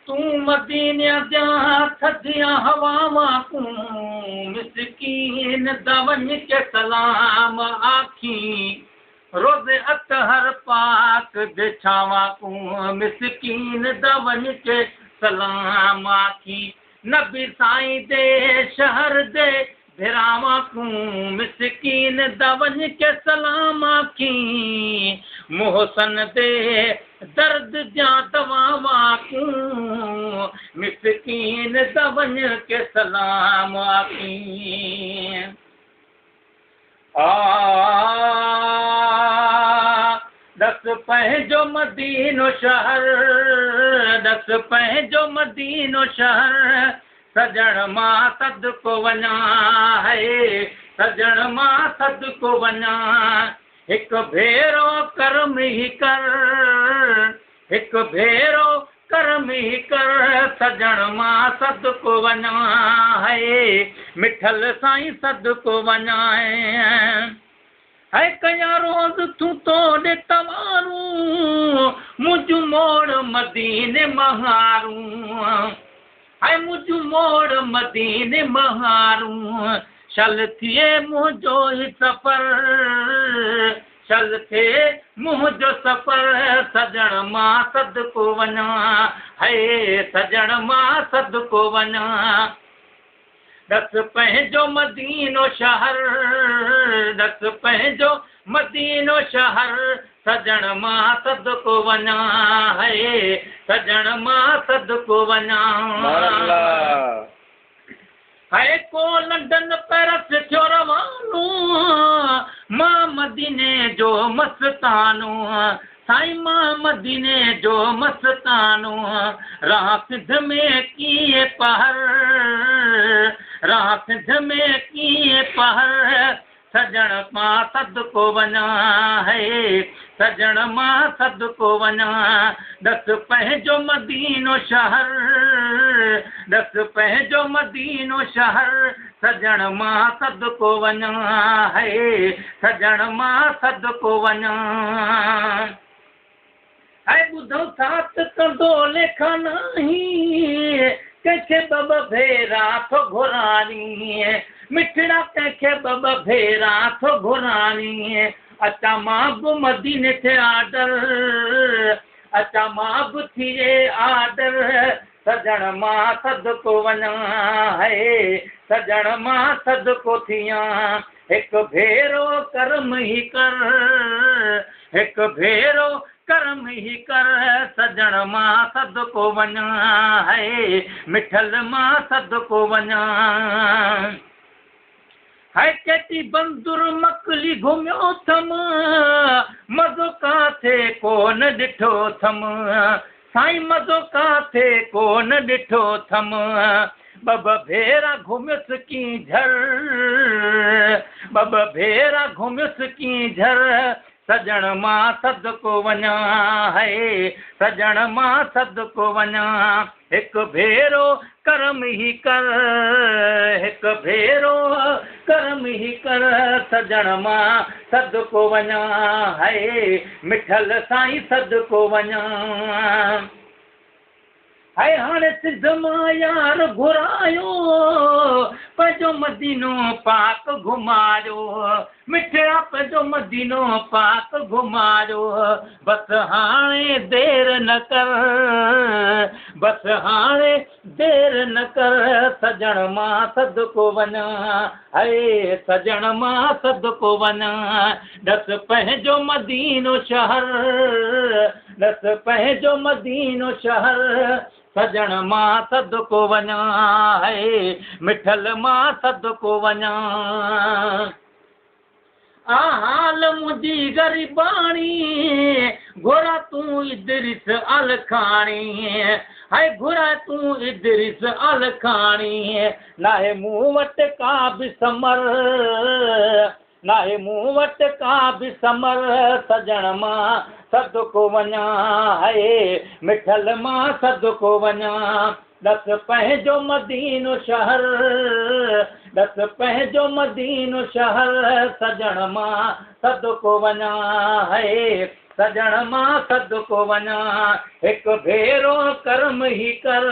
तू मदीने जा थधियां हवावां कूं मिसकीन दवञ के सलाम आखी रोज़े अतहर पाक दे छावां कूं मिसकीन दवञ के सलाम आखी नबी साईं दे शहर दे भिरावां कूं मिसकीन दवञ के सलाम आखी मोहसन दे दर्द जा दवावां कूं मिसकीन दवञ के सलाम आखी दस पंहिंजो मदीनो शहर दस पंहिंजो मदीनो शहर सजण मां सदको वञा है सजण मां सदको वञा हिकु भेरो कर्म ही कर हिकु भेरो कर्म ही कर सजण मां सदको वञा है मिठल साईं सदको वञा है कया रोज़ तूं तो ॾे तवारूं मुंहिंजो मोड़ मदीने महारूं है मुंहिंजो मोड़ मदीने महारूं शल थिए मुंहिंजो ही सफ़र शल थिए मुंहिंजो सफ़र सजण मां सदको वञा है सजण मां सदको वञा दस पंहिंजो मदीनो शहर दस पंहिंजो मदीनो शहर सजण मां सदको वञा है सजण मां सदको वञा है को लंडन पेरिस थियो रवानो मां मदीने जो मस्तानो साईं मां मदीने जो मस्तानो राह सिध में कीअं पहर राह सिध में कीअं पहर सजण मां सदको वञा है सजण मां सदको वञा दस पंहिंजो मदीनो शहर दस पंहिंजो मदीनो शहर सजण मां सदको वञा है सजण मां सदको वञा है ॿुधो साथ कंदो लेखा नाही कंहिंखे ॿ भेरा थो घुरानी मिठड़ा कंहिंखे ॿ भेरा थो घुरानी अचां मां बि मदीने ते आडर अचां मां बि थिए आडर सजण मां सदको वञा है सजण मां सदको थियां हिकु भेरो कर्म ही कर हिकु भेरो कर्म ही कर सजण मां सदको वञा है मिठल मां सदको वञा है केती बंदुर मकली घुमियो थम मज़ो काथे कोन ॾिठो थम साईं मज़ो काथे कोन ॾिठो थम ॿ भेरा घुमियुसि कीझर ॿ भेरा घुमियुसि कीझर सजण मां सदको वञा है सजण मां सदको वञा हिकु भेरो कर्म ही कर हिकु भेरो कर्म ही कर सजण मां सदको वञा है मिठल साईं सदको वञा है हाणे सिध मां यार घुरायो पंहिंजो मदीनो पाक घुमायो मिठड़ा पंहिंजो मदीनो पाक घुमायो बसि हाणे देरि न कर बसि हाणे देरि न कर सजण मां सदको वञा है सजण मां सदको वञा दस पंहिंजो मदीनो शहर दस पंहिंजो मदीनो शहर सजण मां सदको वञा है मिठल मां सदको वञा हाल मुंहिंजी गरीबाणी घुरा तूं इदरिस अलखाणी है घुरा तूं इदरिस अलखाणी नाहे मूं वटि का बि समर नाहे मूं वटि का बि समर सजण मां सदको वञा है मिठल मां सदको वञा दस पंहिंजो मदीनो शहर दस पंहिंजो मदीनो शहर सजण मां सदको वञा है सजण मां सदको वञा, हिकु भेरो कर्म ही कर,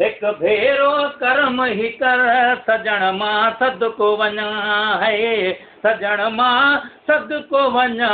हिकु भेरो कर्म ही कर, सजण मां सदको वञा है, सजण मां सदको वञा।